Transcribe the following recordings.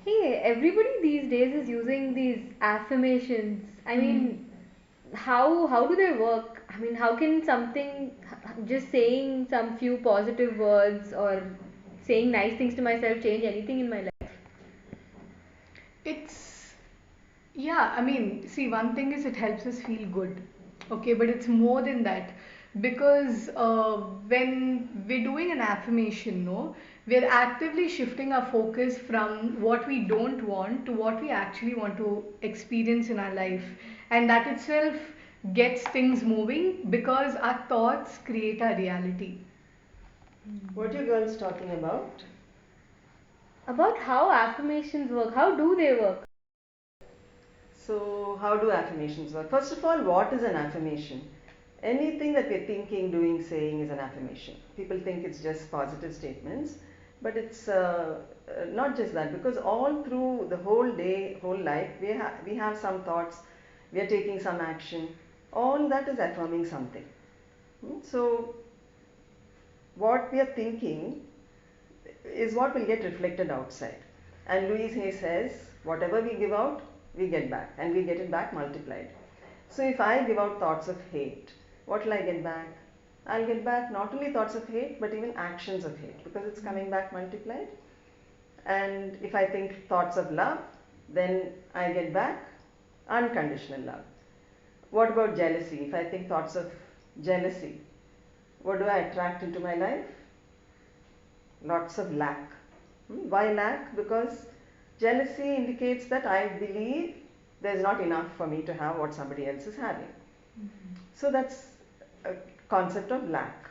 Hey, everybody these days is using these affirmations. I mean, how do they work? I mean, how can something just saying some few positive words or saying nice things to myself change anything in my life? It's, yeah, I mean, see, one thing is it helps us feel good, okay, but it's more than that because when we're doing an affirmation, no, we're actively shifting our focus from what we don't want to what we actually want to experience in our life, and that itself gets things moving because our thoughts create our reality. What are you girls talking about? About how affirmations work. How do they work? So, how do affirmations work? First of all, what is an affirmation? Anything that we're thinking, doing, saying is an affirmation. People think it's just positive statements, but it's not just that, because all through the whole day, whole life, we have some thoughts, we are taking some action. All that is affirming something. So, what we are thinking is what will get reflected outside. And Louise Hay says, whatever we give out, we get back, and we get it back multiplied. So if I give out thoughts of hate, what will I get back? I'll get back not only thoughts of hate, but even actions of hate, because it's coming back multiplied. And if I think thoughts of love, then I get back unconditional love. What about jealousy? If I think thoughts of jealousy, what do I attract into my life? Lots of lack. Why lack? Because jealousy indicates that I believe there's not enough for me to have what somebody else is having. So that's a concept of lack.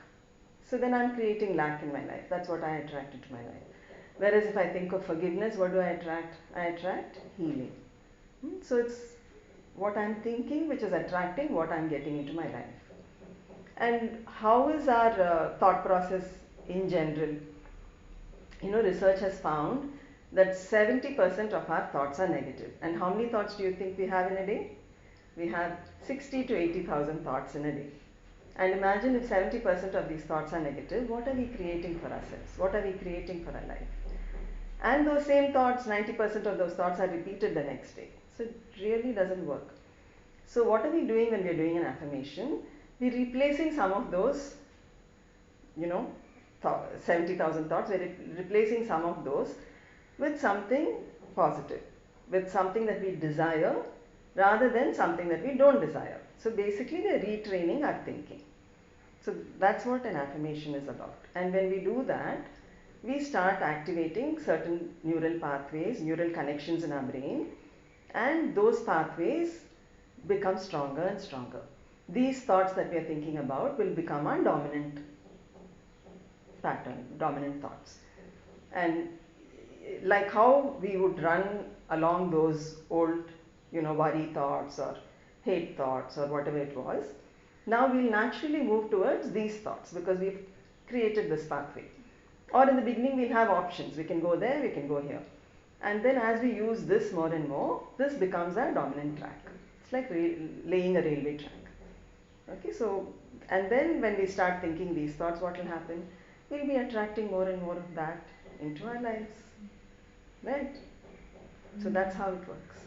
So then I'm creating lack in my life. That's what I attract into my life. Whereas if I think of forgiveness, what do I attract? I attract healing. So it's what I'm thinking which is attracting what I'm getting into my life. And how is our thought process in general? Research has found that 70% of our thoughts are negative. And how many thoughts do you think we have in a day? We have 60 to 80,000 thoughts in a day. And imagine if 70% of these thoughts are negative, what are we creating for ourselves? What are we creating for our life? And those same thoughts, 90% of those thoughts are repeated the next day. So it really doesn't work. So what are we doing when we are doing an affirmation? We're replacing some of those, you know, 70,000 thoughts, we're replacing some of those with something positive, with something that we desire rather than something that we don't desire. So basically, we're retraining our thinking. So that's what an affirmation is about. And when we do that, we start activating certain neural pathways, neural connections in our brain, and those pathways become stronger and stronger. These thoughts that we are thinking about will become our dominant pattern, dominant thoughts. And like how we would run along those old, worry thoughts or hate thoughts or whatever it was, now we'll naturally move towards these thoughts because we've created this pathway. Or in the beginning, we'll have options. We can go there, we can go here. And then as we use this more and more, this becomes our dominant track. It's like laying a railway track. Okay, so, and then when we start thinking these thoughts, what will happen? We'll be attracting more and more of that into our lives. Right? So that's how it works.